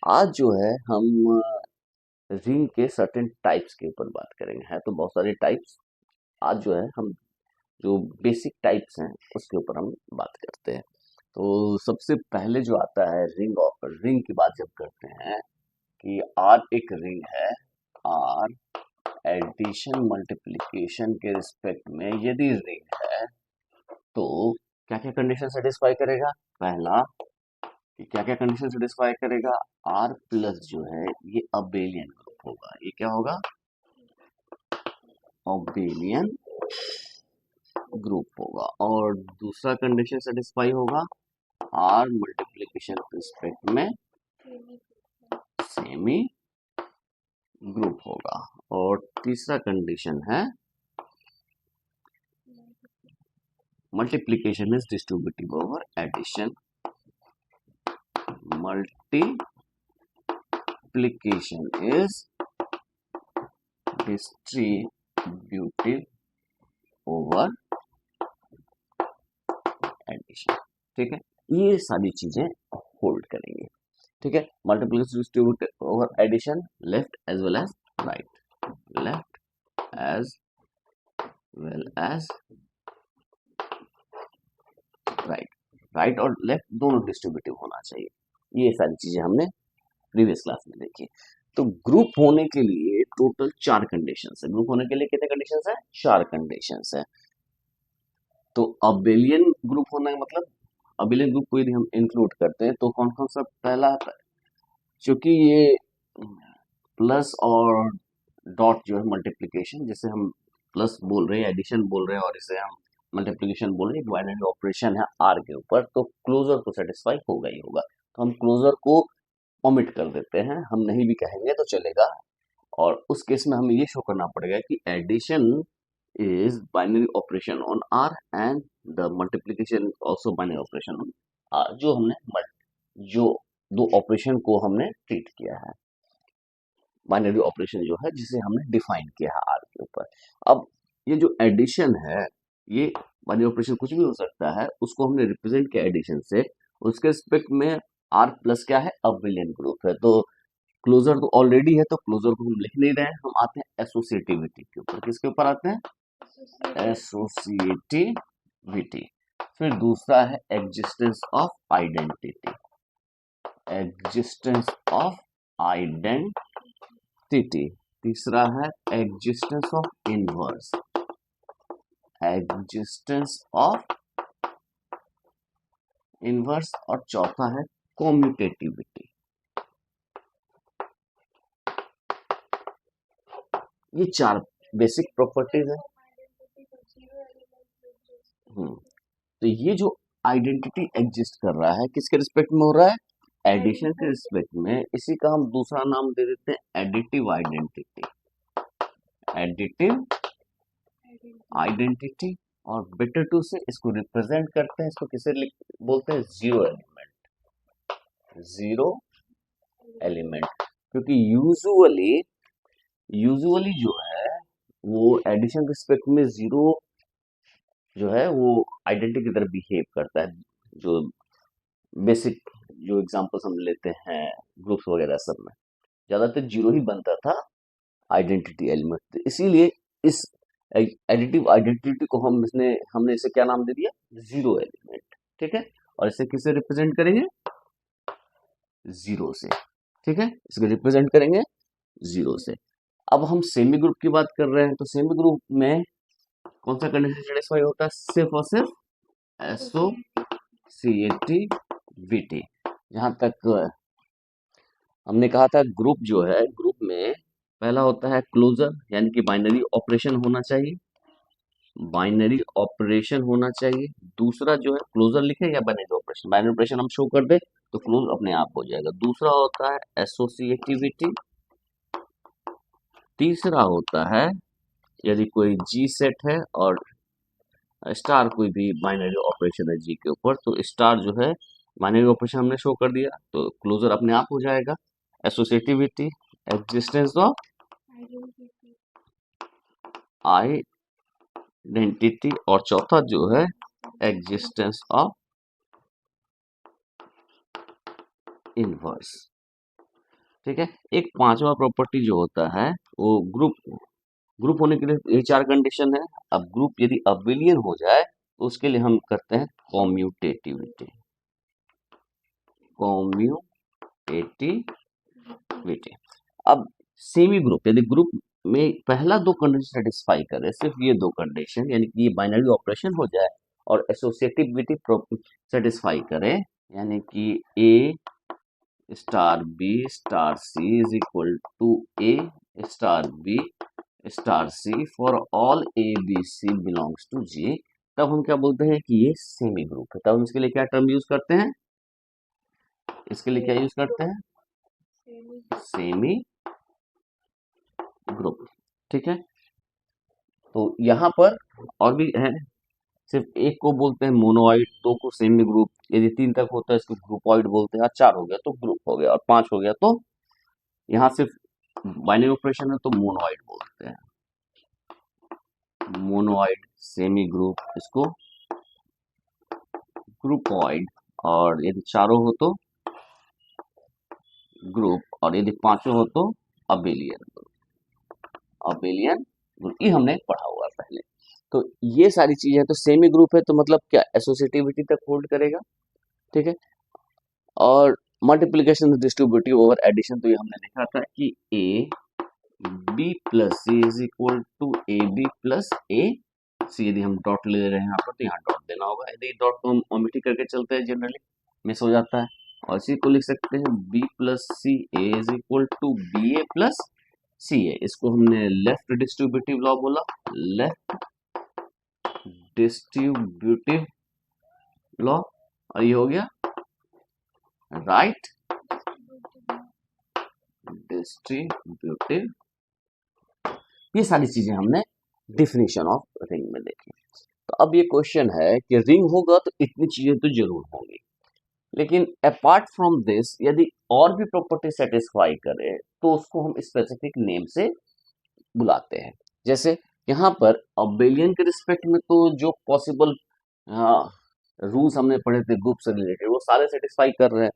आज जो है हम रिंग के सर्टेन टाइप्स के ऊपर बात करेंगे। है तो बहुत सारे टाइप्स। आज जो है हम जो बेसिक टाइप्स हैं उसके ऊपर हम बात करते हैं। तो सबसे पहले जो आता है रिंग ऑफ रिंग की बात जब करते हैं कि आर एक रिंग है। आर एडिशन मल्टीप्लिकेशन के रिस्पेक्ट में यदि रिंग है तो क्या क्या कंडीशन सेटिस्फाई करेगा। पहला कि क्या क्या कंडीशन सेटिस्फाई करेगा। आर प्लस जो है ये अबेलियन ग्रुप होगा। ये क्या होगा? अबेलियन ग्रुप होगा। और दूसरा कंडीशन सेटिस्फाई होगा आर मल्टीप्लिकेशन रिस्पेक्ट में सेमी ग्रुप होगा। और तीसरा कंडीशन है multiplication is distributive over addition. Multiplication is distributive over addition. ठीक है, ये सारी चीजें होल्ड करेंगे। ठीक है, multiplication distributive over addition left as well as right. Left as well as right. Right और लेफ्ट दोनों डिस्ट्रीब्यूटिव होना चाहिए। ये सारी चीजें हमने प्रीवियस क्लास में देखी। तो ग्रुप होने के लिए टोटल 4 कंडीशंस है। ग्रुप होने के लिए कितने कंडीशंस है? 4 कंडीशंस है। तो अबेलियन ग्रुप होने का मतलब अबेलियन ग्रुप को यदि हम इंक्लूड करते हैं तो कौन कौन सा पहला आता है? क्योंकि ये प्लस और डॉट जो है मल्टीप्लिकेशन, जिसे हम प्लस बोल रहे हैं, एडिशन बोल रहे हैं, और इसे हम मल्टीप्लिकेशन बोल रहे हैं, बाइनरी ऑपरेशन है आर के ऊपर, तो क्लोजर तो सेटिस्फाई होगा ही होगा। तो हम क्लोजर को ओमिट कर देते हैं, हम नहीं भी कहेंगे तो चलेगा। और उस केस में हमें ये शो करना पड़ेगा कि addition is binary operation on R and the multiplication is also binary operation on R। जो दो ऑपरेशन को हमने ट्रीट किया है, बाइनरी ऑपरेशन जो है जिसे हमने डिफाइन किया है R के ऊपर। अब ये जो एडिशन है, ये बाइनरी ऑपरेशन कुछ भी हो सकता है, उसको हमने रिप्रेजेंट किया एडिशन से। उसके रिस्पेक्ट में R प्लस क्या है? अबेलियन ग्रुप है। तो क्लोजर तो ऑलरेडी है, तो क्लोजर को हम लिख नहीं रहे हैं, हम आते हैं एसोसिएटिविटी के ऊपर। किसके ऊपर आते हैं? एसोसिएटिविटी। फिर दूसरा है existence of identity. Existence of identity. तीसरा है existence of inverse. Existence of inverse. और चौथा है कॉम्यूटेटिविटी। ये 4 बेसिक प्रॉपर्टीज है। तो ये जो आइडेंटिटी एग्जिस्ट कर रहा है किसके रिस्पेक्ट में हो रहा है? एडिशन के रिस्पेक्ट में। इसी का हम दूसरा नाम दे देते हैं एडिटिव आइडेंटिटी। Additive identity. और बेटर टू से इसको रिप्रेजेंट करते हैं, इसको किसे बोलते हैं? Zero element. Zero element. क्योंकि यूजुअली जो है वो एडिशन के रिस्पेक्ट में जीरो जो है वो आइडेंटिटी की तरह बिहेव करता है। जो बेसिक जो एग्जांपल्स हम लेते हैं ग्रुप्स वगैरह सब में ज्यादातर जीरो ही बनता था आइडेंटिटी एलिमेंट। इसीलिए इस एडिटिव आइडेंटिटी को हमने इसे क्या नाम दे दिया? Zero element. ठीक है, और इसे किससे रिप्रेजेंट करेंगे? जीरो से। ठीक है, इसको रिप्रेजेंट करेंगे जीरो से। अब हम सेमी ग्रुप की बात कर रहे हैं, तो सेमी ग्रुप में कौन सा कंडीशन सेटिस्फाई होता है? सिर्फ और सिर्फ एसोसिएटिविटी। जहां तक हमने कहा था ग्रुप जो है, ग्रुप में पहला होता है क्लोजर, यानी कि बाइनरी ऑपरेशन होना चाहिए। बाइनरी ऑपरेशन होना चाहिए। दूसरा जो है क्लोजर लिखे या बाइनरी ऑपरेशन, बाइनरी ऑपरेशन हम शो कर दे तो क्लोज अपने आप हो जाएगा। दूसरा होता है एसोसिएटिविटी। तीसरा होता है यदि कोई जी सेट है और स्टार कोई भी बाइनरी ऑपरेशन है जी के ऊपर, तो स्टार जो है बाइनरी ऑपरेशन हमने शो कर दिया तो क्लोजर अपने आप हो जाएगा। एसोसिएटिविटी, एग्जिस्टेंस ऑफ आइडेंटिटी, और चौथा जो है एग्जिस्टेंस ऑफ इनवर्स। ठीक है। एक पांचवा प्रॉपर्टी जो होता है वो ग्रुप होने के लिए ये चार कंडीशन है। अब ग्रुप यदि अबेलियन हो जाए तो उसके लिए हम करते हैं कॉम्यूटेटिविटी। कॉम्यूटेटिविटी। अब सेमी ग्रुप यदि ग्रुप में पहला दो कंडीशन सेटिस्फाई करे, सिर्फ ये दो कंडीशन यानी कि ये बाइनरी ऑपरेशन हो जाए और एसोसिएटिविटी सेटिस्फाई करे, यानी कि A star B star C is equal to A star B star C for all A B C belongs to G, तब हम क्या बोलते हैं कि ये सेमी ग्रुप है। तब हम इसके लिए क्या टर्म यूज करते हैं, इसके लिए क्या यूज करते हैं, सेमी ग्रुप। ठीक है। तो यहाँ पर और भी है, सिर्फ एक को बोलते हैं मोनोइड, दो को सेमी ग्रुप, यदि तीन तक होता है इसको ग्रुपॉइड बोलते हैं, और चार हो गया तो ग्रुप हो गया, और पांच हो गया तो यहाँ सिर्फ बाइनरी ऑपरेशन है तो मोनोइड बोलते हैं। मोनोइड, सेमी ग्रुप, इसको ग्रुपॉइड, और यदि चारों हो तो ग्रुप, और यदि पांचों हो तो अबेलियन ग्रुप। अबेलियन ग्रुप ये हमने पढ़ा हुआ है पहले। तो ये सारी चीजें, तो सेमी ग्रुप है तो मतलब क्या, एसोसिएटिविटी तक होल्ड करेगा। ठीक है। और मल्टीप्लीकेशन डिस्ट्रीब्यूटिव ओवर एडिशन, तो ये हमने देखा था कि A B plus C is equal to A B plus A C. यदि हम डॉट ले रहे हैं यहाँ पर तो यहाँ डॉट देना होगा, यदि डॉट को हम ओमिट करके चलते हैं जनरली मिस हो जाता है। और इसी को लिख सकते हैं B plus C A is equal to B A plus C A. इसको हमने लेफ्ट डिस्ट्रीब्यूटिव लॉ बोला, लेफ्ट डिस्ट्रीब्यूटिव लॉ, और ये हो गया राइट डिस्ट्रीब्यूटिव। ये सारी चीजें हमने डिफिनेशन ऑफ रिंग में देखी। तो अब ये क्वेश्चन है कि रिंग होगा तो इतनी चीजें तो जरूर होंगी, लेकिन अपार्ट फ्रॉम दिस यदि और भी प्रॉपर्टी सेटिस्फाई करे तो उसको हम स्पेसिफिक नेम से बुलाते हैं। जैसे यहाँ पर अबेलियन के रिस्पेक्ट में तो जो पॉसिबल रूल्स हमने पढ़े थे ग्रुप से रिलेटेड वो सारे सेटिस्फाई कर रहे हैं।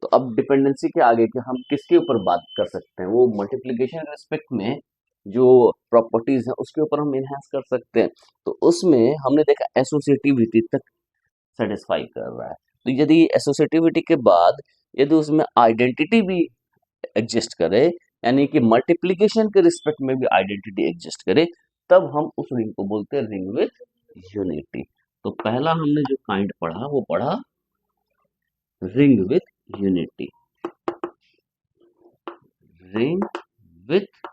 तो अब डिपेंडेंसी के आगे कि हम किसके ऊपर बात कर सकते हैं, वो मल्टीप्लिकेशन रिस्पेक्ट में जो प्रॉपर्टीज है उसके ऊपर हम इनहेंस कर सकते हैं। तो उसमें हमने देखा एसोसिएटिविटी तक सेटिस्फाई कर रहा है। तो यदि एसोसिएटिविटी के बाद यदि उसमें आइडेंटिटी भी एग्जिस्ट करे, यानी कि मल्टीप्लिकेशन के रिस्पेक्ट में भी आइडेंटिटी एग्जिस्ट करे, तब हम उस रिंग को बोलते हैं रिंग विथ यूनिटी। तो पहला हमने जो काइंड पढ़ा वो पढ़ा ring with unity. Ring with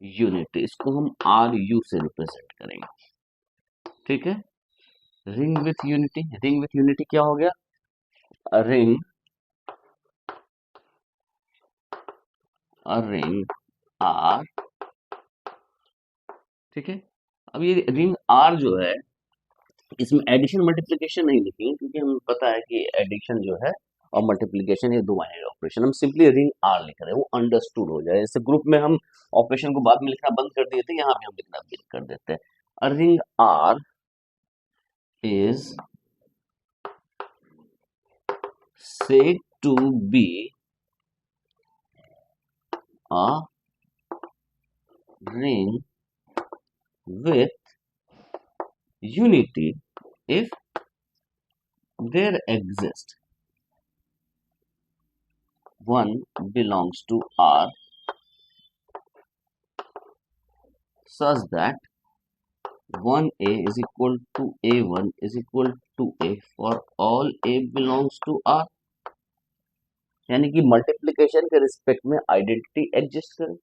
unity, इसको हम आर यू से रिप्रेजेंट करेंगे। ठीक है। Ring with unity, ring with unity क्या हो गया, रिंग आर। ठीक है। अब ये रिंग आर जो है इसमें एडिशन मल्टीप्लिकेशन नहीं लिखेंगे, क्योंकि हमें पता है कि एडिशन जो है और मल्टीप्लिकेशन ये दो बाइनरी ऑपरेशन, हम सिंपली रिंग आर लिख रहे हैं, वो अंडरस्टूड हो जाए। जैसे ग्रुप में हम ऑपरेशन को बाद में लिखना बंद कर दिए थे, यहाँ भी हम लिखना बंद कर देते हैं। Ring R is said to be a ring with unity if there exists one belongs to R such that 1A is equal to A1 is equal to A for all A belongs to R, यानी कि multiplication के respect में identity exist करे।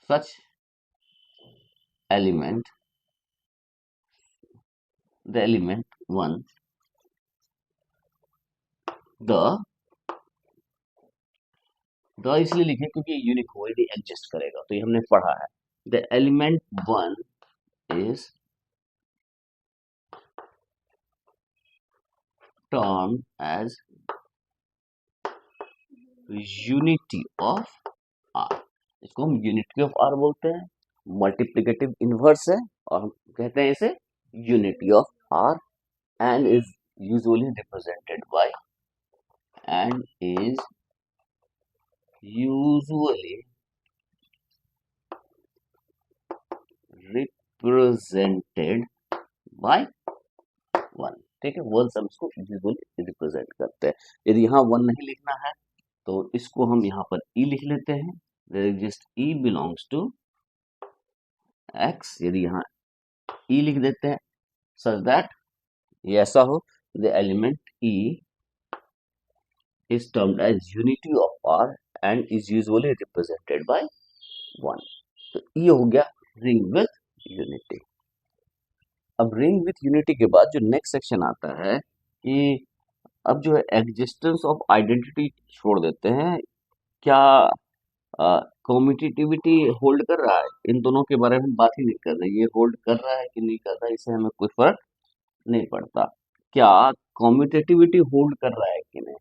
such element, the element 1, the इसलिए लिखे क्योंकि unique होल्डी exist करेगा, तो ये हमने पढ़ा है। The element 1 is termed as unity of R, इसको हम यूनिटी ऑफ आर बोलते हैं। मल्टीप्लिकेटिव इनवर्स है और हम कहते हैं इसे unity of R. and is usually represented by and is usually represented by one. ठीक है, वन हम इसको यूजुअली रिप्रेजेंट करते हैं। यदि यहाँ वन नहीं लिखना है तो इसको हम यहाँ पर ई लिख लेते हैं, there exist E belongs to X. यदि यहाँ ई लिख देते हैं सच दैट ये ऐसा हो, the element E is termed as unity of R and is usually represented by 1। तो ये हो गया रिंग विथ यूनिटी। अब रिंग विथ यूनिटी के बाद जो नेक्स्ट सेक्शन आता है कि अब जो है एग्जिस्टेंस ऑफ आइडेंटिटी छोड़ देते हैं। क्या कम्यूटेटिविटी होल्ड कर रहा है, इन दोनों के बारे में बात ही नहीं कर रहे, ये होल्ड कर रहा है कि नहीं कर रहा है इससे हमें कोई फर्क नहीं पड़ता। क्या कम्यूटेटिविटी होल्ड कर रहा है कि नहीं,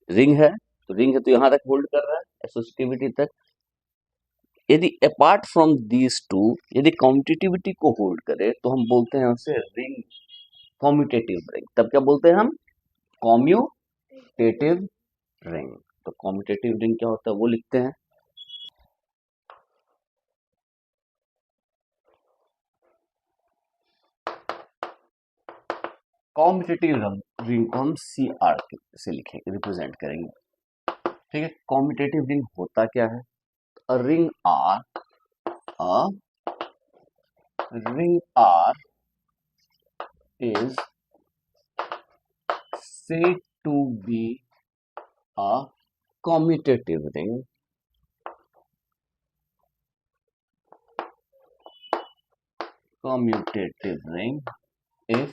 रिंग है तो रिंग है तो यहाँ तक होल्ड कर रहा है एसोसिएटिविटी तक। यदि अपार्ट फ्रॉम दीज टू यदि कम्यूटेटिविटी को होल्ड करे तो हम बोलते हैं उसे रिंग, कम्यूटेटिव रिंग। तब क्या बोलते हैं हम, कम्यूटेटिव रिंग। तो कम्यूटेटिव रिंग क्या होता है वो लिखते हैं। कम्यूटेटिव रिंग को हम सी आर से लिखेंगे, रिप्रेजेंट करेंगे। ठीक है, कम्यूटेटिव रिंग होता क्या है, a ring R is said to be a commutative ring if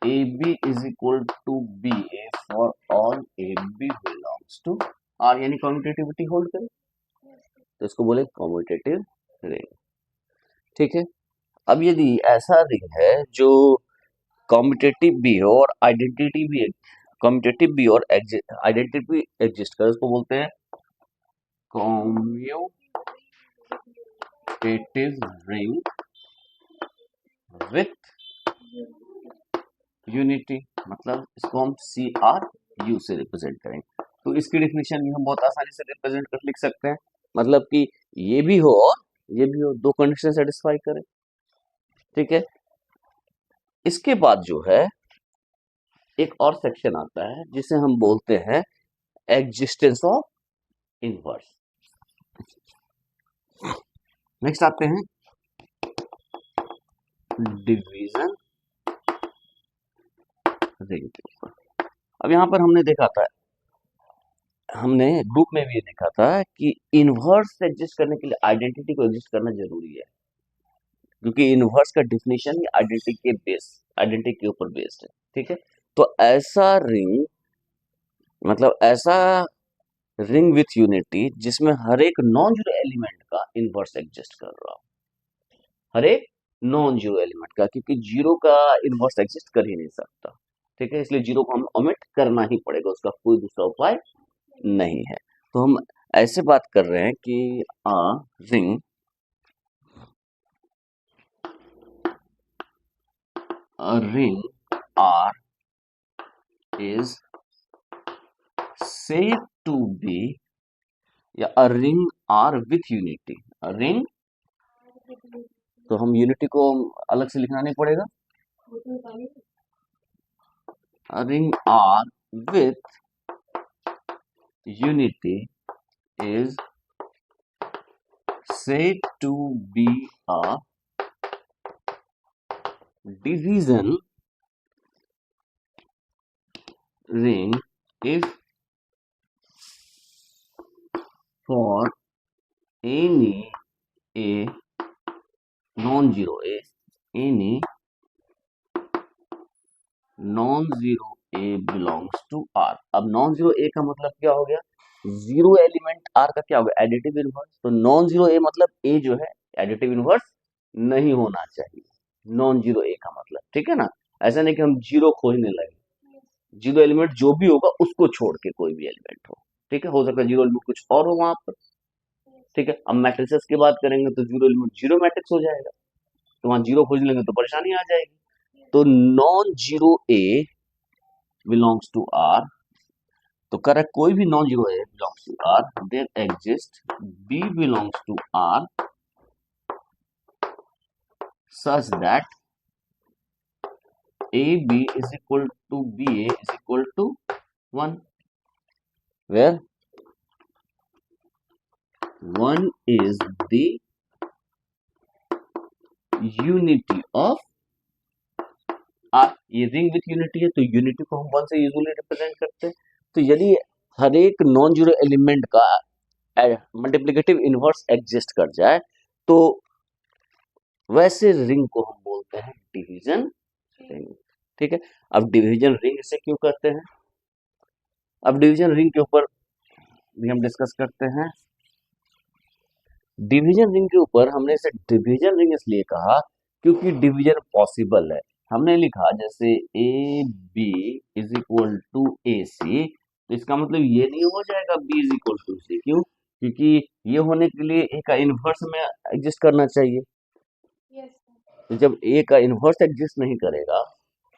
AB is equal to BA for all AB belongs to R। यानी कम्यूटेटिविटी होल्ड करे तो इसको बोले कम्यूटेटिव रिंग। ठीक है, अब यदि ऐसा रिंग है जो कम्यूटेटिव भी हो और आइडेंटिटी भी, कम्यूटेटिव भी और आइडेंटिटी भी एग्जिस्ट करे, उसको बोलते हैं कम्यूटेटिव रिंग विथ यूनिटी। मतलब इसको हम सी आर यू से रिप्रेजेंट करेंगे। तो इसकी डेफिनेशन भी हम बहुत आसानी से रिप्रेजेंट कर लिख सकते हैं, मतलब कि ये भी हो और ये भी हो, दो कंडीशन सेटिस्फाई करें। ठीक है, इसके बाद जो है एक और सेक्शन आता है जिसे हम बोलते हैं एग्जिस्टेंस ऑफ इनवर्स। नेक्स्ट आते हैं डिवीजन रिंग के ऊपर। अब यहां पर हमने देखा था, हमने ग्रुप में भी ये देखा था कि इनवर्स एग्जिस्ट करने के लिए आइडेंटिटी को एग्जिस्ट करना जरूरी है, क्योंकि इनवर्स का डेफिनेशन ही आइडेंटिटी के ऊपर बेस्ड है। ठीक है, तो ऐसा रिंग, मतलब ऐसा रिंग विथ यूनिटी जिसमें हर एक नॉन जीरो एलिमेंट का इनवर्स एग्जिस्ट कर रहा हो, हर एक नॉन जीरो एलिमेंट का, क्योंकि जीरो का इनवर्स एग्जिस्ट कर ही नहीं सकता। ठीक है, इसलिए जीरो को हम ओमिट करना ही पड़ेगा, उसका कोई दूसरा उपाय नहीं है। तो हम ऐसे बात कर रहे हैं कि ring R is said to be, या a ring R with unity, a ring, तो हम यूनिटी को अलग से लिखना नहीं पड़ेगा, a ring R with unity is said to be a division ring if for any a non-zero a belongs to R। अब नॉन जीरो ए का मतलब क्या हो गया, जीरो एलिमेंट आर का क्या होगा, एडिटिव इनवर्स। तो नॉन जीरो ए मतलब ए जो है एडिटिव इनवर्स नहीं होना चाहिए, नॉन जीरो ए का मतलब। ठीक है ना, ऐसा नहीं कि हम जीरो खोजने लगे, जीरो एलिमेंट जो भी होगा उसको छोड़ के कोई भी एलिमेंट हो। ठीक है, हो सकता है जीरो एलिमेंट कुछ और हो वहां पर। ठीक है, अब मैट्रिसेस की बात करेंगे तो जीरो एलिमेंट जीरो मैट्रिक्स हो जाएगा। तो वहां जीरो खोज लेंगे तो परेशानी आ जाएगी। तो non zero A belongs to R, तो करेक्ट कोई भी non zero A belongs to R, there exist B belongs to R such that AB is equal to BA is equal to 1, where 1 is the unity of R। ये ring with unity है तो unity को हम 1 से usually represent करते हैं। तो यदि हर एक नॉन जीरो एलिमेंट का मल्टीप्लिकेटिव इनवर्स एग्जिस्ट कर जाए तो वैसे रिंग को हम बोलते हैं डिवीजन रिंग। ठीक है, अब डिवीजन रिंग से क्यों करते हैं, अब डिवीजन रिंग के ऊपर भी हम डिस्कस करते हैं। डिवीजन रिंग के ऊपर हमने इसे डिवीजन रिंग इसलिए कहा क्योंकि डिवीजन पॉसिबल है। हमने लिखा जैसे A B is equal to A C, तो इसका मतलब ये नहीं हो जाएगा B is equal to C. क्यों? क्योंकि ये होने के लिए ए का इनवर्स में एग्जिस्ट करना चाहिए। तो जब ए का इनवर्स एग्जिस्ट नहीं करेगा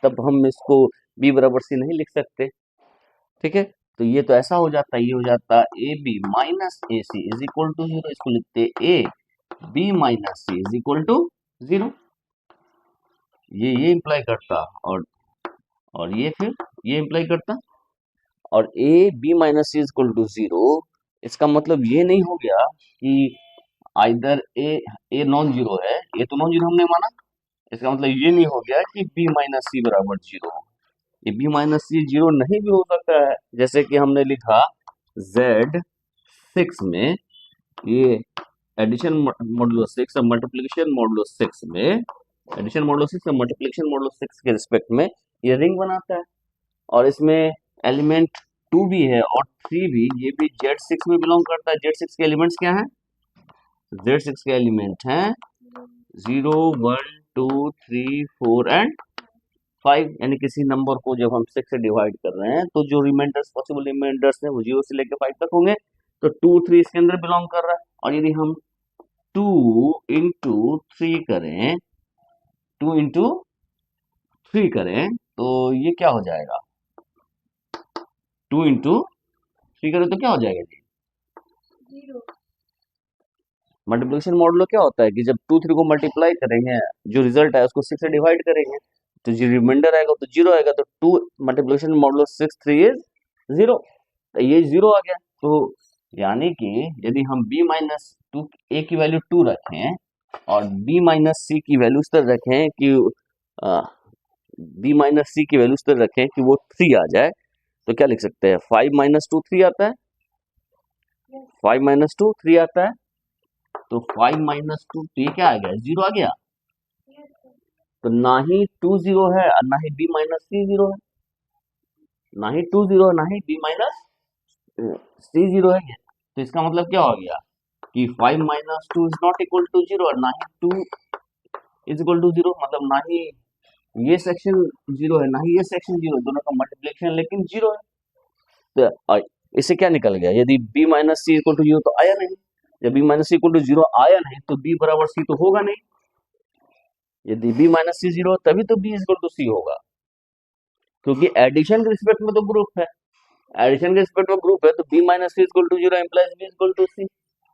तब हम इसको बी बराबर सी नहीं लिख सकते। ठीक है, तो ये तो ऐसा हो जाता है, ये हो जाता A B minus A C is equal to zero. इसको लिखते A B minus C is equal to zero. ये इंप्लाई करता और ये फिर ये इंप्लाई करता, और A B minus C is equal to zero. इसका मतलब ये नहीं हो गया कि आइदर ए नॉन जीरो है, ये तो नॉन जीरो हमने माना। इसका मतलब ये नहीं हो गया कि बी माइनस सी बराबर जीरो। ये बी माइनस सी जीरो नहीं भी हो सकता है, जैसे कि हमने लिखा Z6 में ये एडिशन मॉडुलो 6 और मल्टीप्लिकेशन मॉडुलो 6 में, एडिशन मॉडुलो 6 और मल्टीप्लिकेशन मॉडुलो 6 के रिस्पेक्ट में ये रिंग बनाता है। और इसमें एलिमेंट 2 भी है और 3 भी, ये भी Z6 में बिलोंग करता है। Z6 के एलिमेंट्स क्या हैं? Z6 के एलिमेंट हैं 0 1 2 3 4 एंड 5, यानी किसी नंबर को जब हम 6 से डिवाइड कर रहे हैं तो जो रिमाइंडर्स पॉसिबल रिमाइंडर्स हैं वो 0 से लेकर 5 तक होंगे। तो 2 3 इसके अंदर बिलोंग कर रहा है। और यदि हम 2 इंटू 3 करें, 2 इंटू 3 करें तो ये क्या हो जाएगा? 2 इंटू 3 करें तो क्या हो जाएगा जी? मल्टीप्लिकेशन मॉडुलो क्या होता है कि जब 2 3 को मल्टीप्लाई करेंगे, जो रिजल्ट है उसको 6 से डिवाइड करेंगे तो जो रिमाइंडर आएगा तो 0 आएगा। तो 2 मल्टीप्लिकेशन मॉडुलो 6 3 इज 0, तो ये 0 आ गया। तो यानी कि यदि हम b माइनस टू ए की वैल्यू 2 रखें और b माइनस सी की वैल्यू इस तरह रखें कि b माइनस सी की वैल्यू इस तरह रखें कि वो 3 आ जाए, तो क्या लिख सकते हैं? 5 माइनस 2 3 आता है, 5 माइनस 2 3 आता है। तो 5 माइनस 2 तो ये क्या आ गया? 0 आ गया। तो ना ही 2 0 है और ना ही b माइनस सी 0 है, ना ही 2 0 है ना ही b माइनस सी 0 है। तो इसका मतलब क्या हो गया कि 5 minus 2 is not equal to 0 और ना ही 2 इज इक्वल टू 0। मतलब ना ही ये सेक्शन 0 है ना ही ये सेक्शन 0 है, दोनों का मल्टीप्लिकेशन लेकिन 0 है। तो इससे क्या निकल गया? यदि b minus C equal to 0 तो आया नहीं, जब b minus C equal to 0 आया नहीं तो b बराबर c तो होगा नहीं। यदि b माइनस सी 0 तभी तो b इक्वल टू c होगा, क्योंकि एडिशन के रिस्पेक्ट में तो ग्रुप है, एडिशन के रिस्पेक्ट में ग्रुप है तो b minus C equal to 0 implies b equal to c।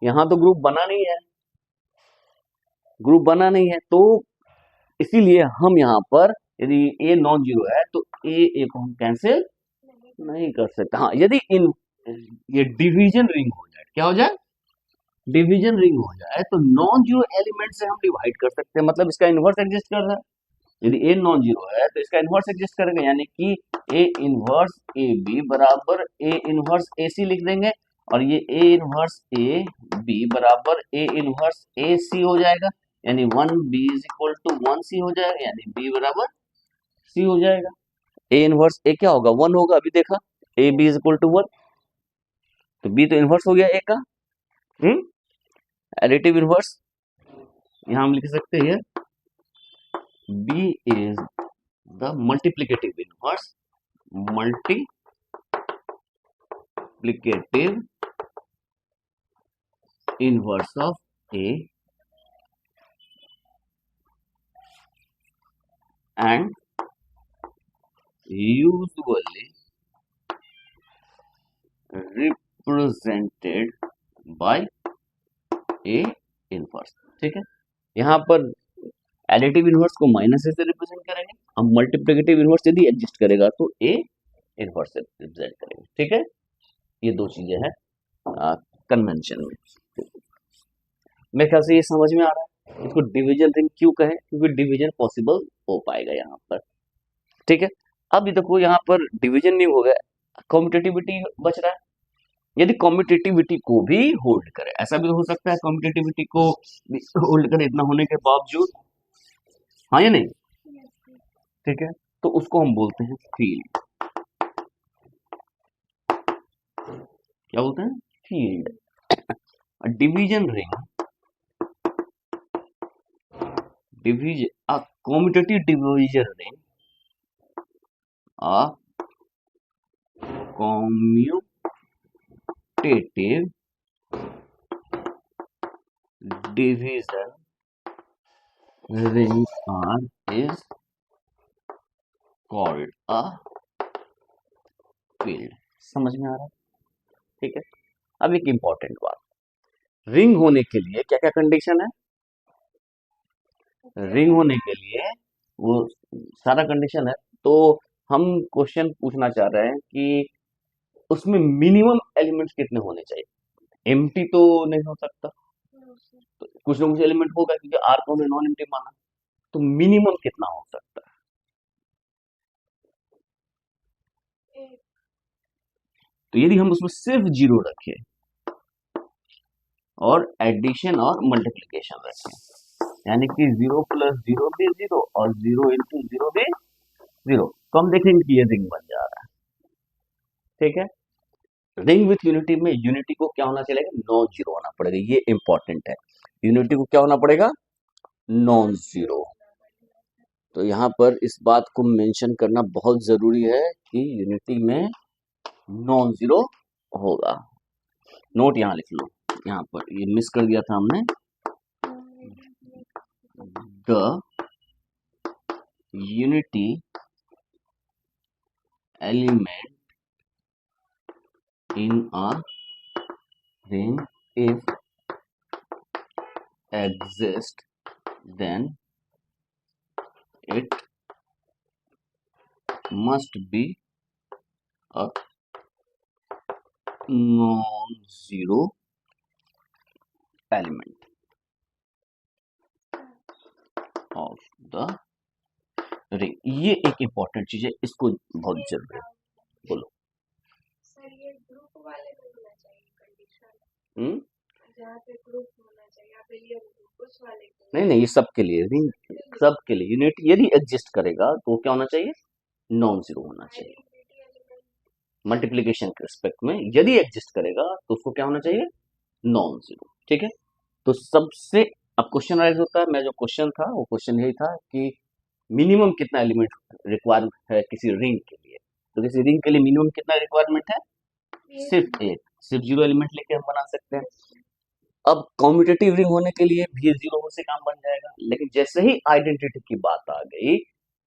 यहाँ तो ग्रुप बना नहीं है, ग्रुप बना नहीं है, तो इसीलिए हम यहाँ पर यदि a नॉन जीरो है तो a को हम कैंसिल नहीं कर सकते। हाँ, यदि इन ये डिवीजन रिंग हो जाए, क्या हो जाए? डिवीजन रिंग हो जाए तो नॉन जीरो एलिमेंट से हम डिवाइड कर सकते हैं, मतलब इसका इनवर्स एग्जिस्ट कर रहा है। यदि ए नॉन जीरो है तो इसका इनवर्स एग्जिस्ट करेगा, यानी कि ए इनवर्स ए बी बराबर ए इनवर्स ए सी लिख देंगे, और ये ए इनवर्स ए बी बराबर ए इनवर्स ए सी हो जाएगा, यानी 1b is equal to 1c हो जाएगा, यानी b बराबर c हो जाएगा। ए इनवर्स ए क्या होगा? 1 होगा, अभी देखा A B is equal to 1, तो b तो इनवर्स हो गया ए का। एडिटिव इनवर्स यहां हम लिख सकते हैं b is the multiplicative inverse of a and usually represented by a inverse. ठीक है, यहाँ पर एडिटिव इनवर्स को माइनस से रिप्रेजेंट करेंगे, हम मल्टीप्लिकेटिव इनवर्स यदि एग्जिस्ट करेगा तो ए इनवर्स से रिप्रेजेंट करेंगे। ठीक है, ये दो चीजें हैं कन्वेंशन में। मेरे ख्याल से ये समझ में आ रहा है। इसको डिवीजन रिंग क्यों कहें, क्योंकि डिवीजन पॉसिबल हो पाएगा यहाँ पर। ठीक है, अब ये देखो यहाँ पर डिवीजन नहीं हो गया, कॉम्पिटिटिविटी बच रहा है। यदि कॉम्पिटिटिविटी को भी होल्ड करे, ऐसा भी हो सकता है कॉम्पिटिटिविटी को होल्ड करे इतना होने के बावजूद, हाँ या नहीं? ठीक है, तो उसको हम बोलते हैं फील्ड। क्या बोलते हैं? Field. Division ring, division a commutative division ring, a commutative division ring R is called a field। समझ में आ रहा है? ठीक है, अब एक इंपॉर्टेंट बात, रिंग होने के लिए क्या क्या कंडीशन है? रिंग होने के लिए वो सारा कंडीशन है। तो हम क्वेश्चन पूछना चाह रहे हैं कि उसमें मिनिमम एलिमेंट्स कितने होने चाहिए? एम्प्टी तो नहीं हो सकता, तो कुछ ना कुछ एलिमेंट होगा, क्योंकि आर को हमने नॉन एम्प्टी माना। तो मिनिमम कितना हो सकता है? तो यदि हम उसमें सिर्फ जीरो रखें और एडिशन और मल्टीप्लिकेशन रखें, यानी कि 0 + 0 भी 0 और 0 × 0 भी 0, तो हम देखेंगे कि ये रिंग बन जा रहा है। ठीक है, रिंग विथ यूनिटी में यूनिटी को क्या होना चलेगा? नॉन जीरो होना पड़ेगा। ये इंपॉर्टेंट है, यूनिटी को क्या होना पड़ेगा? Non zero. तो यहाँ पर इस बात को मेंशन करना बहुत जरूरी है कि यूनिटी में नॉन जीरो होगा। नोट यहाँ लिख लो, यहाँ पर ये मिस कर दिया था हमने, the unity element in a ring if exist then it must be a non-zero element of the ring। ये एक इंपॉर्टेंट चीज है, इसको बहुत जरूरी है। बोलो सर, ये ग्रुप वाले में होना चाहिए कंडीशन, जहाँ पे ग्रुप होना चाहिए, यहाँ पे ये उस वाले के नहीं, ये सबके लिए, रिंग सबके लिए यूनिट यदि एग्जिस्ट करेगा तो क्या होना चाहिए? नॉन जीरो होना चाहिए। मल्टीप्लिकेशन के रिस्पेक्ट में यदि एग्जिस्ट करेगा तो उसको क्या होना चाहिए? Non zero. ठीक है, तो सबसे अब क्वेश्चन राइज होता है। मैं जो क्वेश्चन था वो क्वेश्चन यही था कि मिनिमम कितना एलिमेंट रिक्वायरमेंट है किसी रिंग के लिए? तो किसी रिंग के लिए मिनिमम कितना रिक्वायरमेंट है? सिर्फ एक, सिर्फ जीरो एलिमेंट लेके हम बना सकते हैं। अब कॉम्पिटिटिव रिंग होने के लिए भी जीरो से काम बन जाएगा, लेकिन जैसे ही आइडेंटिटी की बात आ गई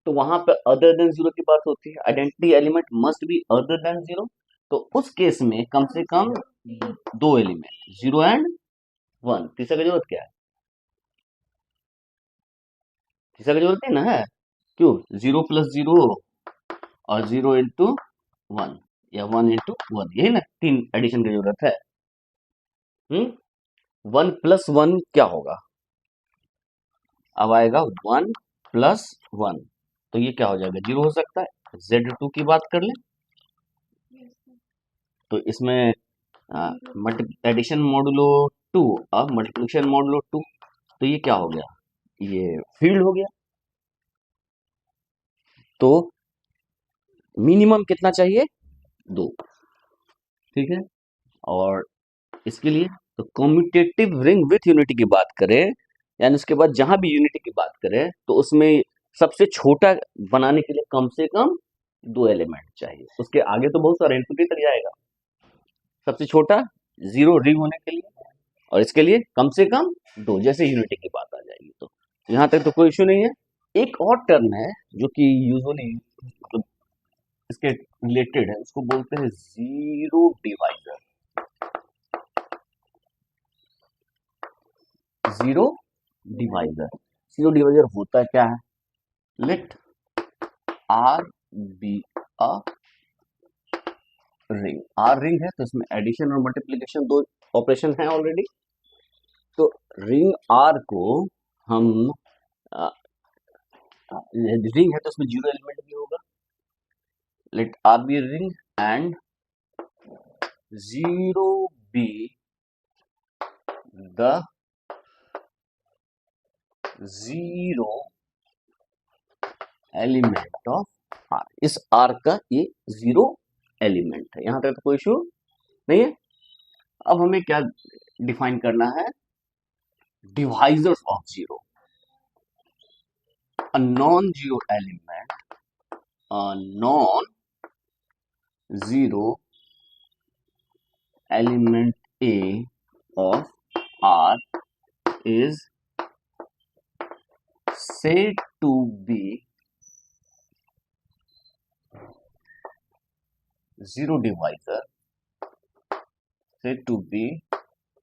तो वहां पे अदर देन जीरो की बात होती है। Identity element must be other than zero, तो उस केस में कम से कम दो एलिमेंट, 0 एंड 1। तीसरा की जरूरत क्या है? तीसरा की जरूरत है ना, है क्यों? 0 + 0 और 0 × 1 या 1 × 1, यही ना तीन एडिशन की जरूरत है। 1 + 1 क्या होगा? अब आएगा 1 + 1, तो ये क्या हो जाएगा? 0 हो सकता है। Z2 की बात कर ले, तो इसमें एडिशन मॉडुलो 2 और मल्टीप्लिकेशन मॉडुलो 2, तो ये क्या हो गया? ये फील्ड हो गया। तो मिनिमम कितना चाहिए? 2। ठीक है, और इसके लिए तो कॉम्यूटेटिव रिंग विथ यूनिटी की बात करें, यानी उसके बाद जहां भी यूनिटी की बात करें तो उसमें सबसे छोटा बनाने के लिए कम से कम 2 एलिमेंट चाहिए। उसके आगे तो बहुत सारे इनपुट तक जाएगा, सबसे छोटा 0 रिंग होने के लिए, और इसके लिए कम से कम 2, जैसे यूनिटी की बात आ जाएगी। तो यहाँ तक तो कोई इश्यू नहीं है। एक और टर्म है जो कि यूजुअली मतलब इसके रिलेटेड है, उसको बोलते हैं zero divisor. Zero divisor, zero divisor होता क्या है? Let R be a ring. R ring है तो इसमें एडिशन और मल्टीप्लिकेशन दो ऑपरेशन है ऑलरेडी। तो रिंग आर को हम रिंग है तो इसमें जीरो एलिमेंट भी होगा। Let R be ring and zero be the zero element of R. इस आर का ये जीरो एलिमेंट है। यहां तक तो कोई इशू नहीं है। अब हमें क्या डिफाइन करना है? Divisors of zero. A non zero element, a non zero element A of R is said to be zero divisor, said to be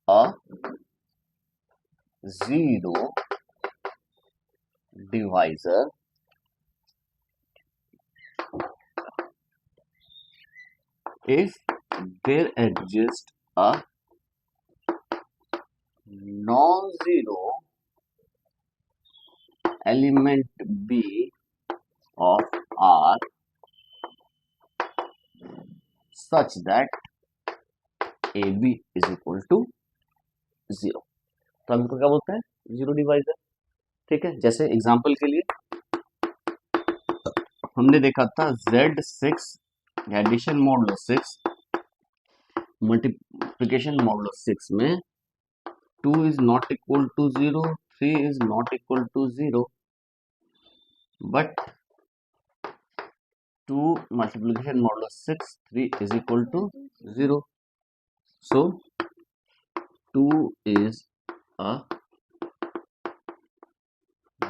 a zero divisor if there exists a non-zero element B of R such that AB is equal to zero। तो हम इसको क्या बोलते हैं? Zero divisor. ठीक है, जैसे example के लिए हमने देखा था Z6 addition modulo 6 multiplication modulo 6 में 2 is not equal to 0, 3 is not equal to 0, but 2 multiplication modulo 6, 3 is equal to 0. So 2 is a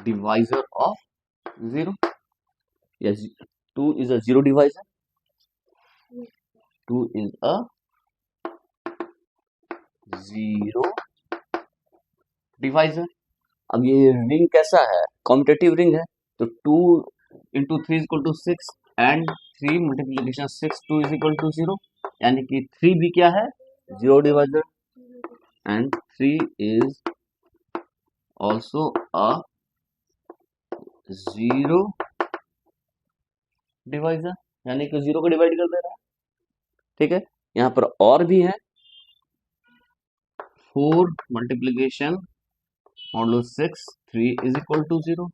divisor of 0. Yes, 2 is a zero divisor. 2 is a zero divisor. अब ये ring कैसा है? Commutative ring है। तो 2 into 3 is equal to 6 and 3 multiplication 6 2 is equal to 0, यानी कि 3 भी क्या है? Zero divisor, and 3 is also a zero divisor, यानी कि जीरो को डिवाइड कर दे रहा है। ठीक है, यहाँ पर और भी है। 4 multiplication modulo 6 3 is equal to 0,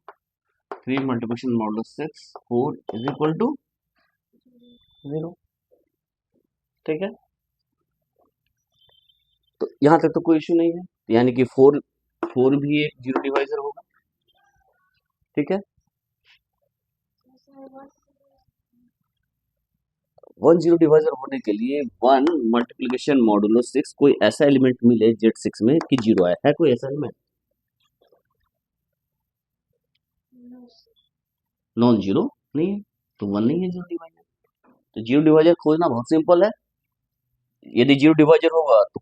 3 multiplication modulo 6 4 is equal to 0। ठीक है, तो यहाँ तक तो कोई इश्यू नहीं है, यानी कि 4 भी एक जीरो डिवाइजर होगा। ठीक है, 1 जीरो डिवाइजर होने के लिए 1 मल्टीप्लिकेशन मॉडुलो 6 कोई ऐसा एलिमेंट मिले Z6 में कि जीरो है कोई ऐसा एलिमेंट? नॉन जीरो नहीं है, तो 1 नहीं है जीरो डिवाइजर। तो जीरो डिवाइजर खोजना बहुत सिंपल है। यदि जीरो डिवाइजर होगा तो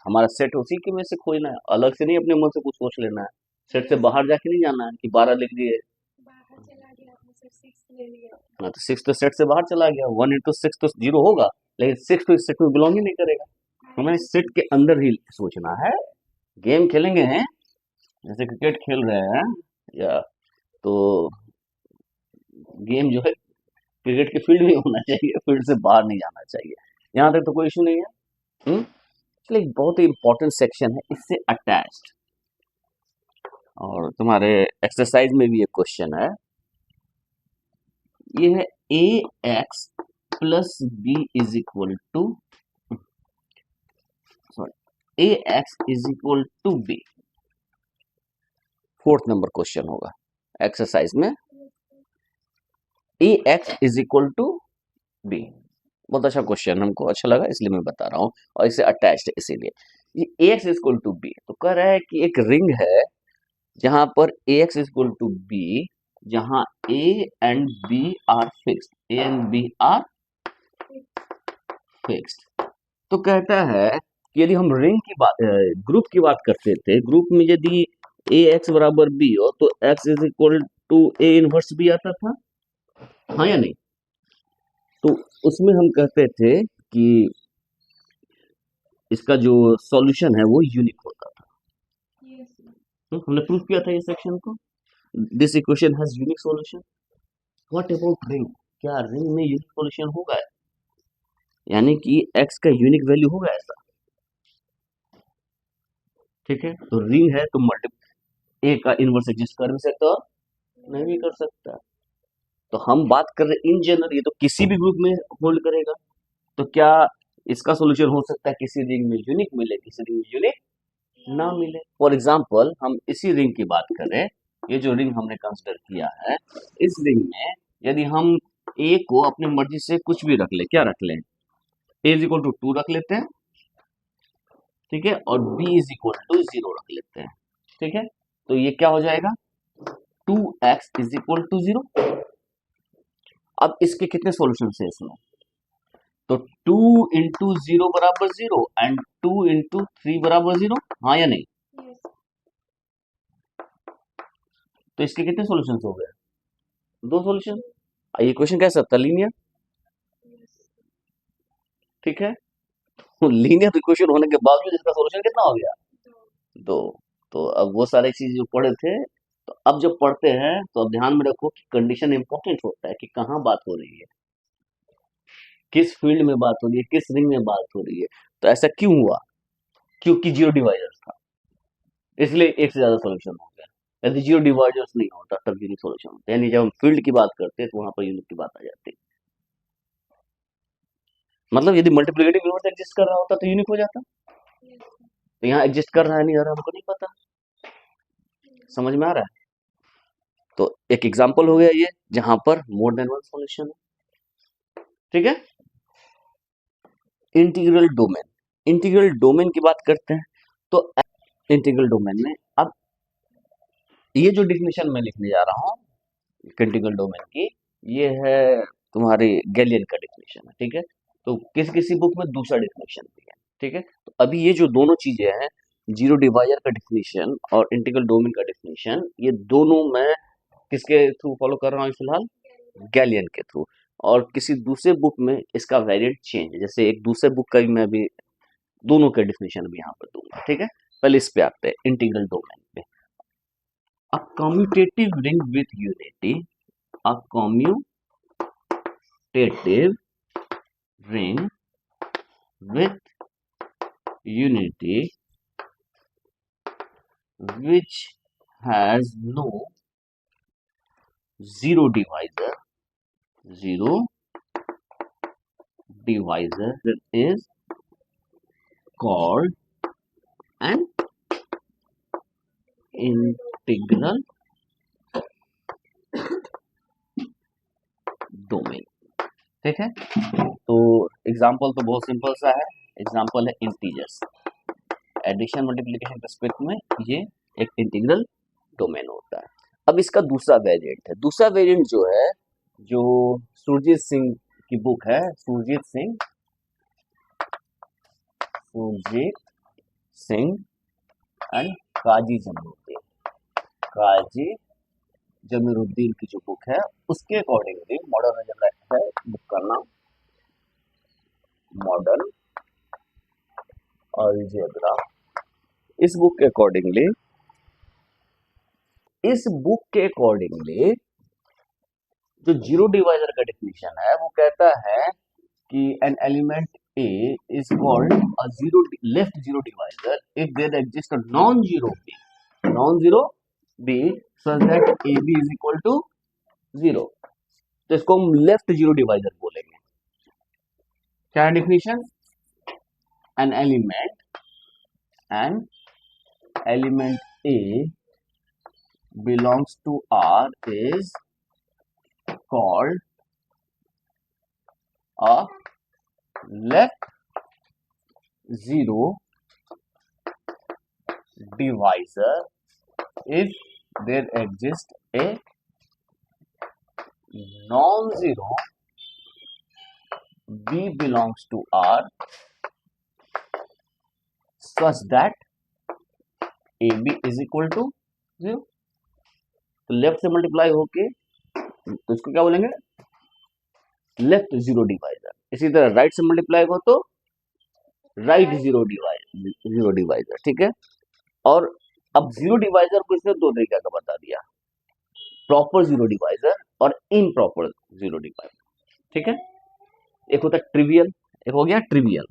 हमारा सेट उसी के में से खोजना है, अलग से नहीं अपने मन से कुछ सोच लेना है। सेट से बाहर जाके नहीं जाना है कि 12 लिख दिए, हाँ तो 6 तो सेट से बाहर चला गया। 1 into 6 तो जीरो होगा, लेकिन 6 तो इस सेट में बिलोंग ही नहीं करेगा। हमें सेट के अंदर ही सोचना है। गेम खेलेंगे हैं, जैसे क्रिकेट खेल रहे हैं या तो गेम जो है क्रिकेट के फील्ड में होना चाहिए, फील्ड से बाहर नहीं जाना चाहिए। यहाँ तक तो कोई इशू नहीं है। चलिए, बहुत ही इंपॉर्टेंट सेक्शन है इससे अटैच्ड, और तुम्हारे एक्सरसाइज में भी एक क्वेश्चन है। ये है ax plus b is equal to ax is equal to b। 4th number question होगा एक्सरसाइज में। ax is equal to b, बहुत अच्छा क्वेश्चन, हमको अच्छा लगा इसलिए मैं बता रहा हूँ, और इससे अटैच्ड है इसीलिए। ये ax is equal to b, तो कह रहा है कि एक रिंग है जहां पर ax is equal to b जहां A and B are fixed, A and B are fixed. तो कहता है कि यदि हम रिंग की बात, ग्रुप की बात करते थे, ग्रुप में यदि ए एक्स बराबर बी हो तो X is equal to A inverse B आता था, हाँ या नहीं? तो उसमें हम कहते थे कि इसका जो सॉल्यूशन है वो यूनिक होता था। हमने प्रूफ किया था ये सेक्शन को, this equation has unique solution. What about ring? क्या रिंग में यूनिक सॉल्यूशन होगा, यानी कि x का यूनिक वैल्यू होगा ऐसा? ठीक है, तो रिंग है तो ए का इनवर्स एग्जिस्ट कर भी सकता है और नहीं भी कर सकता। तो हम बात कर रहे हैं इन जनरल, ये तो किसी भी ग्रुप में होल्ड करेगा। तो क्या इसका सॉल्यूशन हो सकता है किसी रिंग में यूनिक मिले, किसी रिंग में यूनिक ना मिले? फॉर एग्जाम्पल हम इसी रिंग की बात करें, ये जो रिंग हमने कंसिडर किया है, इस रिंग में यदि हम ए को अपनी मर्जी से कुछ भी रख ले, क्या रख लें? ए इज इक्वल टू 2 रख लेते हैं, ठीक है, और b इज इक्वल टू 0 रख लेते हैं, ठीक है। तो ये क्या हो जाएगा? 2x is equal to 0। अब इसके कितने सॉल्यूशन है इसमें? तो 2 इंटू 0 बराबर 0 एंड 2 इंटू 3 बराबर 0, हाँ या नहीं? तो इसके कितने सॉल्यूशंस हो गए? 2 सॉल्यूशन। ये क्वेश्चन कैसा था? लीनियर, ठीक है। तो लीनियर इक्वेशन होने के बावजूद इसका सॉल्यूशन कितना हो गया? 2। तो अब वो सारी चीज जो पढ़े थे, तो अब जब पढ़ते हैं तो अब ध्यान में रखो कि कंडीशन इंपॉर्टेंट होता है कि कहाँ बात हो रही है, किस फील्ड में बात हो रही है, किस रिंग में बात हो रही है। तो ऐसा क्यों हुआ? क्योंकि जीरो डिवाइजर्स था, इसलिए एक से ज्यादा सॉल्यूशन हो गया। यदि जीरो डिवाइजर्स नहीं होता तब यूनिक सॉल्यूशन होता, यानी जब हम फील्ड की बात करते हैं तो वहां पर यूनिक की बात आ जाती। मतलब यदि मल्टीप्लिकेटिव यूनिवर्स एग्जिस्ट कर रहा होता तो यूनिक हो जाता। तो यहाँ एग्जिस्ट कर रहा है नहीं आ रहा हमको नहीं पता। समझ में आ रहा है? तो एक एग्जांपल हो गया ये, जहां पर मोर देन वन सॉल्यूशन है, ठीक है। इंटीग्रल डोमेन, इंटीग्रल डोमेन की बात करते हैं। तो इंटीग्रल डोमेन में अब ये जो डिफिनेशन मैं लिखने जा रहा हूँ इंटीग्रल डोमेन की, ये है तुम्हारी गैलियन का डिफिनेशन है, ठीक है। तो किसी किसी बुक में दूसरा डिफिनेशन भी है, ठीक है। तो अभी ये जो दोनों चीजें हैं, जीरो डिवाइजर का डिफिनेशन और इंटीग्रल डोमेन का डिफिनेशन, ये दोनों मैं किसके थ्रू फॉलो कर रहा हूँ फिलहाल? गैलियन के थ्रू। और किसी दूसरे बुक में इसका वेरिएंट चेंज है, जैसे एक दूसरे बुक का भी मैं भी दोनों का डिफिनेशन भी यहाँ पर दूंगा, ठीक है। पहले इस पे आते हैं, इंटीग्रल डोमेन पे। A commutative ring with unity, a commutative ring with unity which has no zero divisor, zero divisor is called an integral domain, ठीक है। तो एग्जांपल तो बहुत सिंपल सा है, एग्जांपल है इंटीजर्स, एडिशन मल्टीप्लिकेशन रिस्पेक्ट में ये एक इंटीग्रल डोमेन होता है। अब इसका दूसरा वेरिएंट है, दूसरा वेरिएंट जो है, जो सुरजीत सिंह की बुक है, सुरजीत सिंह एंड काजी जमीरुद्दीन की जो बुक है, उसके अकॉर्डिंगली मॉडर्न अलजेब्रा है बुक का नाम, मॉडर्न अलजेब्रा। इस बुक के अकॉर्डिंगली जो जीरो डिवाइजर का डेफिनेशन है वो कहता है कि an element A is called a zero left zero divisor if there exist a non zero B such that A B is equal to 0। तो इसको हम लेफ्ट जीरो डिवाइजर बोलेंगे। क्या है definition? N element A belongs to R is called a left zero divisor if there exists a non-zero B belongs to R such that AB is equal to 0। तो left से multiply होके तो इसको क्या बोलेंगे, लेफ्ट जीरो डिवाइजर। इसी तरह right से मल्टीप्लाई हो तो राइट जीरो डिवाइजर, ठीक है। और अब जीरो डिवाइजर को इसने दो तरीके का बता दिया, प्रॉपर जीरो डिवाइजर और इनप्रॉपर जीरो डिवाइजर, ठीक है। एक होता है ट्रिवियल, एक हो गया ट्रिवियल।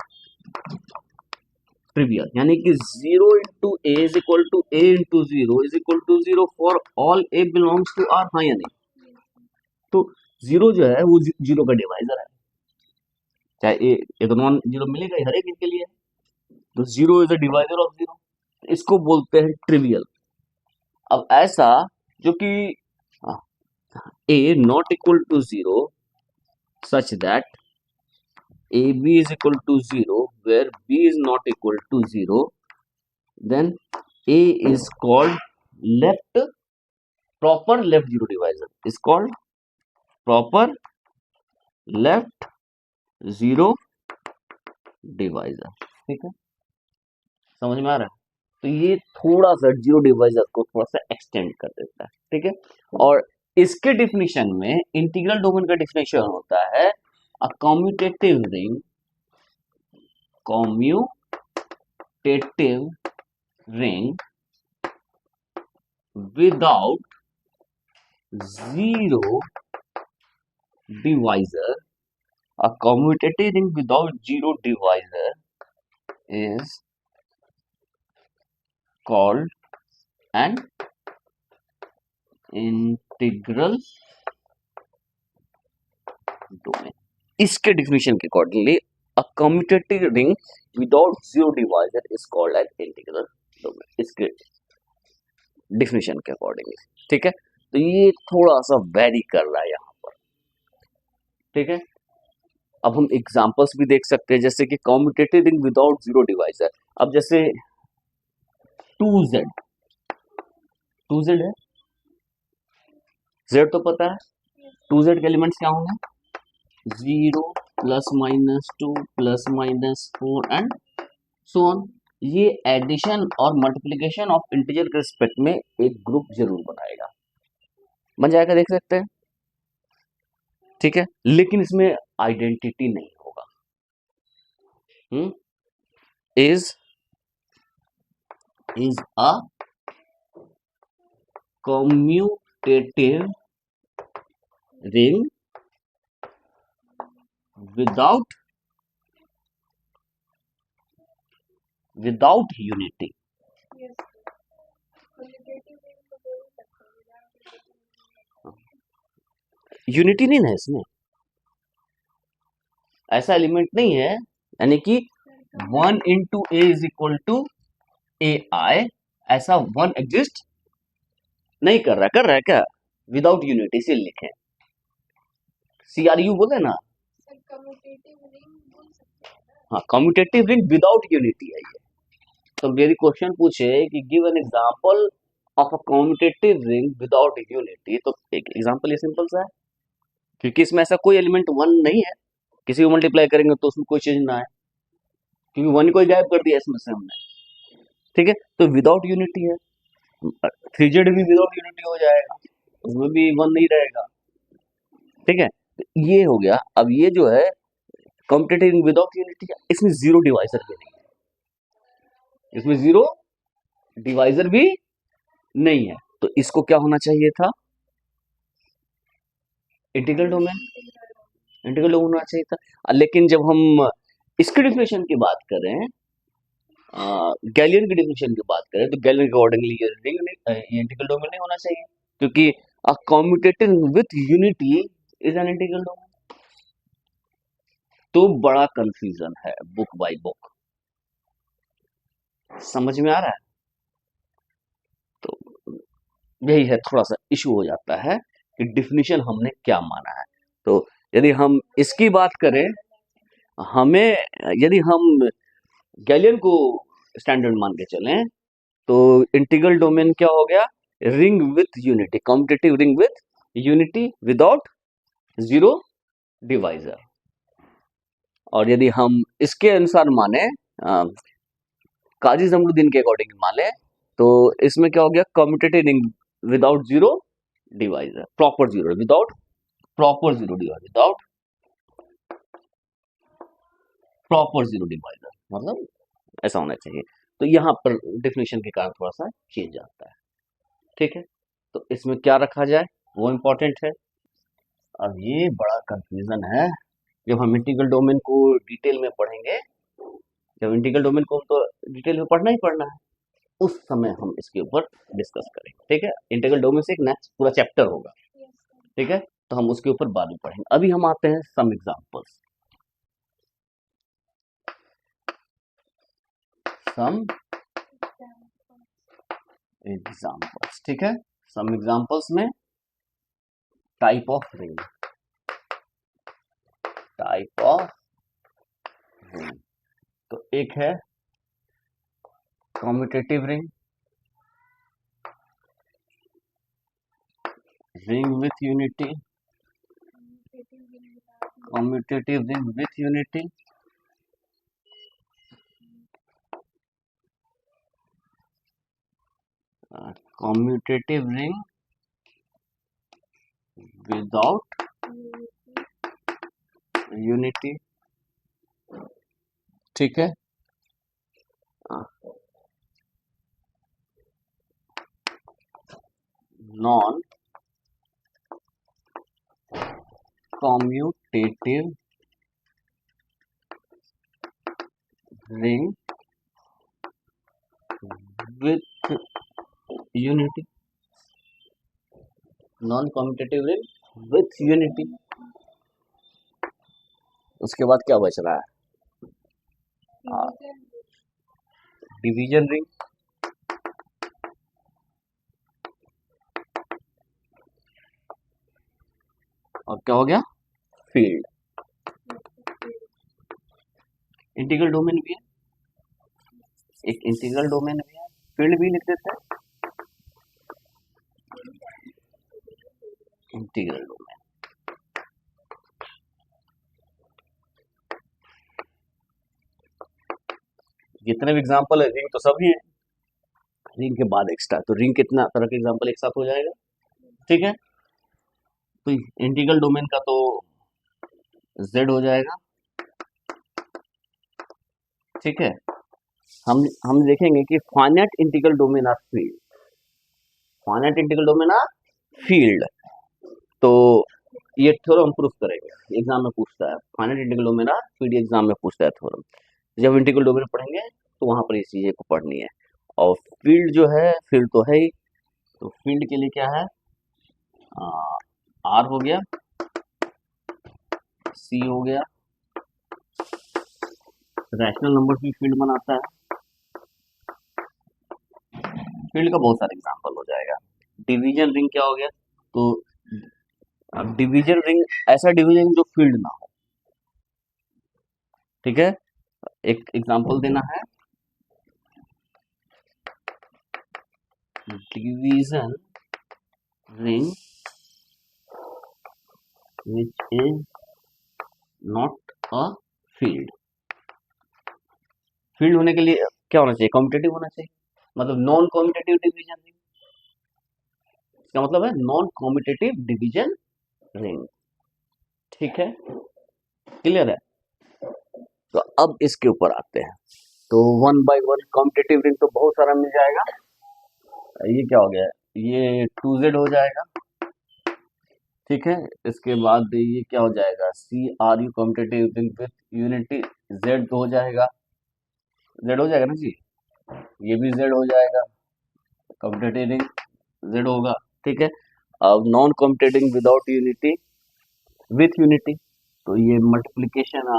ट्रिवियल यानी कि 0 into A is equal to A into zero is equal to 0 for all A belongs to R, हाँ या नहीं। तो जीरो जो है वो जीरो का डिवाइजर है, चाहे ए तो नॉन जीरो मिलेगा ही हर एक के लिए, तो zero is a divisor of zero, इसको बोलते हैं ट्रिवियल। अब ऐसा जो कि A not equal to zero such that AB is equal to 0 where B is not equal to 0, then A is called proper left zero divisor, is called proper left zero divisor, ठीक है, समझ में आ रहा है। तो ये थोड़ा सा जीरो डिवाइजर को थोड़ा सा एक्सटेंड कर देता है, ठीक है। और इसके डिफिनेशन में इंटीग्रल डोमेन का डिफिनेशन होता है a commutative ring without zero divisor. A commutative ring without zero divisor is called an integral domain. इसके डिफिनेशन के accordingly a commutative ring without zero divisor is called an integral domain, इसके definition के accordingly, ठीक है। तो ये थोड़ा सा वेरी कर रहा है यहाँ पर, ठीक है। अब हम एग्जांपल्स भी देख सकते हैं, जैसे कि commutative ring without zero divisor. अब जैसे 2z है, z तो पता है, 2z के एलिमेंट्स क्या होंगे, 0 plus minus 2 plus minus 4 and so on. ये एडिशन और मल्टीप्लिकेशन ऑफ इंटीजर के रिस्पेक्ट में एक ग्रुप जरूर बनाएगा, बन जाएगा, देख सकते हैं, ठीक है। लेकिन इसमें आइडेंटिटी नहीं होगा, is a commutative ring without unity। Unity नहीं है इसमें, ऐसा एलिमेंट नहीं है, यानी कि 1 into A is equal to A I, ऐसा वन एग्जिस्ट नहीं कर रहा है क्या, विदाउट यूनिटी से लिखे, CRU बोले ना, हाँ कम्यूटेटिव रिंग विदाउट यूनिटी है ये। तो मेरी क्वेश्चन पूछे कि give an example of a commutative ring without unity, तो एक एग्जांपल ये सिंपल सा है, क्योंकि इसमें ऐसा कोई एलिमेंट वन नहीं है, किसी को मल्टीप्लाई करेंगे तो उसमें कोई चेंज ना है, क्योंकि वन को गायब कर दिया इसमें से हमने, ठीक है। तो विदाउट यूनिटी है, 3z भी विदाउट यूनिटी हो जाएगा, उसमें भी वन नहीं रहेगा, ठीक है। तो ये हो गया। अब ये जो है कम्यूटेटिव रिंग विदाउट यूनिटी, इसमें जीरो डिवाइजर भी नहीं है, इसमें जीरो डिवाइजर भी नहीं है, तो इसको क्या होना चाहिए था, इंटीग्रल डोमेन होना चाहिए था। लेकिन जब हम इसके डिफिनेशन की बात करें, गैलियन की डिफिनेशन की बात करें, तो गैलियन के अकॉर्डिंगली ये रिंग नहीं, ये इंटीग्रल डोमेन नहीं होना चाहिए, क्योंकि a commutative with unity is an integral domain. तो बड़ा कंफ्यूजन है बुक बाय बुक, समझ में आ रहा है। तो यही है, थोड़ा सा इशू हो जाता है कि डिफिनीशन हमने क्या माना है। तो यदि हम इसकी बात करें, हमें यदि हम गैलियन को स्टैंडर्ड मान के चलें, तो इंटीग्रल डोमेन क्या हो गया, ring with unity, commutative ring with unity without zero divisor. और यदि हम इसके अनुसार माने, काजी जमरुद्दीन के अकॉर्डिंग माने, तो इसमें क्या हो गया, commutative ring without zero divisor, proper zero without, proper zero divisor without proper zero divisor, मतलब ऐसा होना चाहिए। तो यहाँ पर डेफिनेशन के कारण थोड़ा सा चेंज आता है, ठीक है। तो इसमें क्या रखा जाए वो इम्पोर्टेंट है। अब ये बड़ा कंफ्यूजन है, जब हम इंटीग्रल डोमेन को डिटेल में पढ़ेंगे, जब इंटीग्रल डोमेन को हम तो डिटेल में पढ़ना ही पढ़ना है, उस समय हम इसके ऊपर डिस्कस करेंगे, ठीक है। इंटीग्रल डोमेन से एक नेक्स्ट पूरा चैप्टर होगा, ठीक है, तो हम उसके ऊपर बाद में पढ़ेंगे। अभी हम आते हैं सम एग्जांपल्स, सम एग्जांपल्स, ठीक है। सम एग्जांपल्स में type of ring, type of ring, तो एक है commutative ring, ring with unity, commutative ring with unity, commutative ring without unity, ठीक है। Non commutative ring with unity, non commutative ring with unity. उसके बाद क्या बच रहा है, डिवीजन रिंग, और क्या हो गया, फील्ड। इंटीग्रल डोमेन भी है, एक इंटीग्रल डोमेन भी है, फील्ड भी लिख देते हैं, इंटीग्रल डोमेन। जितने भी एग्जांपल है रिंग तो सभी है, रिंग के बाद एक्स्ट्रा, तो रिंग कितना तरह के एग्जांपल एक साथ हो जाएगा, ठीक है। तो इंटीग्रल डोमेन का तो z हो जाएगा, ठीक है। हम देखेंगे कि finite integral domain are field, finite integral domain are field, तो ये थ्योरम प्रूफ करेंगे, एग्जाम में पूछता है, finite integral domain are field, exam में पूछता है थ्योरम। जब इंटीग्रल डोमेन पढ़ेंगे तो वहां पर इस चीजें को पढ़नी है। और फील्ड जो है, फील्ड तो है ही, तो फील्ड के लिए क्या है, आर हो गया, सी हो गया, रैशनल नंबर भी फील्ड बनाता है, फील्ड का बहुत सारे एग्जांपल हो जाएगा। डिवीजन रिंग क्या हो गया, तो अब डिवीजन रिंग ऐसा डिवीजन रिंग जो फील्ड ना हो, ठीक है। एक एग्जांपल देना है, division ring which is not a field, field होने के लिए क्या होना चाहिए, कम्यूटेटिव होना चाहिए, मतलब नॉन कम्यूटेटिव डिवीजन रिंग, इसका मतलब है नॉन कम्यूटेटिव डिवीजन रिंग, ठीक है, क्लियर है। तो अब इसके ऊपर आते हैं, तो one by one commutative ring तो बहुत सारा मिल जाएगा। ये क्या हो गया, ये 2z हो जाएगा, ठीक है। इसके बाद ये क्या हो जाएगा, C R U commutative ring with unity, z तो हो जाएगा, z हो जाएगा ना जी, ये भी z हो जाएगा, कम्यूटेटिव रिंग z होगा, ठीक है। अब non commutative without unity with unity, तो ये मल्टीप्लीकेशन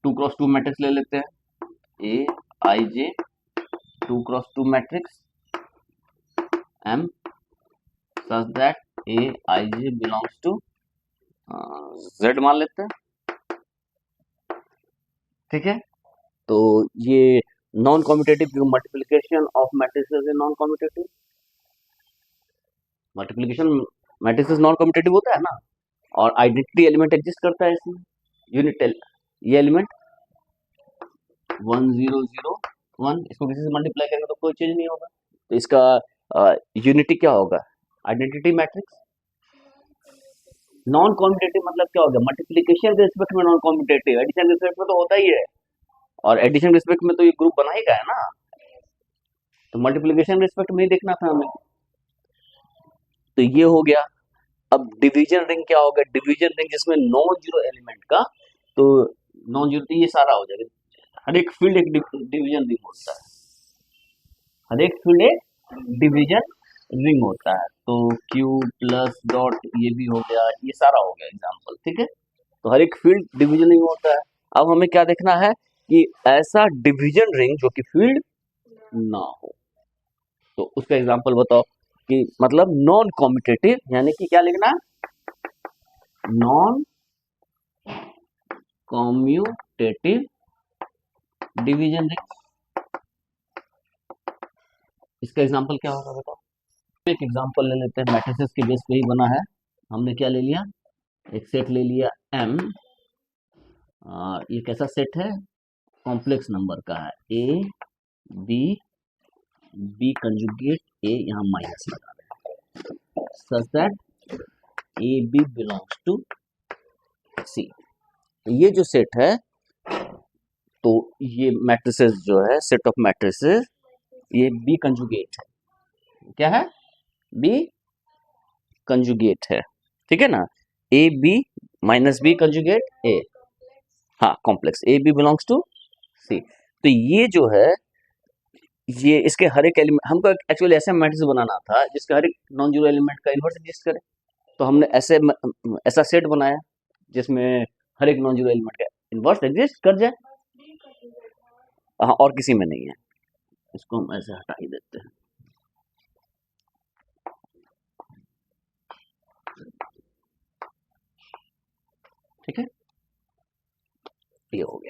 2x2 मैट्रिक्स ले लेते हैं, ए आई जे 2x2 matrix M such that A I J belongs to Z मान लेते हैं, ठीक है। तो ये non commutative multiplication of matrices है, non commutative multiplication matrices non commutative होता है ना, और आइडेंटिटी एलिमेंट एग्जिस्ट करता है इसमें, यूनिट ये एलिमेंट 1001, इसको किसी से मल्टीप्लाई करेंगे तो कोई चेंज नहीं होगा, तो इसका यूनिटी क्या होगा, आइडेंटिटी मैट्रिक्स। नॉन कॉम्पिटेटिव मतलब क्या हो गया, मल्टीप्लीकेशन के रिस्पेक्ट में नॉन कॉम्पिटेटिव, एडिशन के रिस्पेक्ट में तो होता ही है, और एडिशन के रिस्पेक्ट में तो ये ग्रुप बना ही गया है ना, तो मल्टीप्लीकेशन रिस्पेक्ट में ही देखना था हमें। तो ये हो गया। अब डिवीजन रिंग क्या होगा, डिवीजन रिंग जिसमें नॉन जीरो एलिमेंट का, तो नॉन जीरो तो ये सारा हो जाएगा, हर एक फील्ड एक डिवीजन रिंग होता है, हर एक फील्ड एक डिवीजन रिंग होता है, तो क्यू प्लस डॉट ये भी हो गया, ये सारा हो गया एग्जाम्पल, ठीक है। तो हर एक फील्ड डिवीजन रिंग होता है। अब हमें क्या देखना है कि ऐसा डिवीजन रिंग जो कि फील्ड ना हो, तो उसका एग्जाम्पल बताओ कि मतलब नॉन कॉम्पिटेटिव, यानी कि क्या लिखना है, नॉन कॉम्यूटेटिव डिवीजन रिंग। इसका एग्जाम्पल क्या होगा बताओ। एक एग्जाम्पल ले लेते हैं, मैट्रिसेस के बेस पे ही बना है। हमने क्या ले लिया, एक सेट ले लिया M, ये कैसा सेट है, कॉम्प्लेक्स नंबर का है, A B B conjugate A, यहाँ माइनस लगा रहे हैं, such that A B belongs to C। ये जो सेट है, तो ये मैट्रिसेस जो है, सेट ऑफ मैट्रिसेस, ये B कंजुगेट है, क्या है, B कंजुगेट है, ठीक है ना, A B minus B conjugate A, हाँ complex, A B belongs to C। तो ये जो है, ये इसके हर एक एलिमेंट, हमको एक्चुअली ऐसा मैट्रिक्स बनाना था जिसका हर एक नॉन जीरो एलिमेंट का इन्वर्स एग्जिस्ट करे, तो हमने ऐसा सेट बनाया जिसमें हर एक नॉन जीरो एलिमेंट का इन्वर्स एग्जिस्ट कर जाए, हाँ, और किसी में नहीं है, इसको हम ऐसे हटा ही देते हैं, ठीक है, ये हो गया।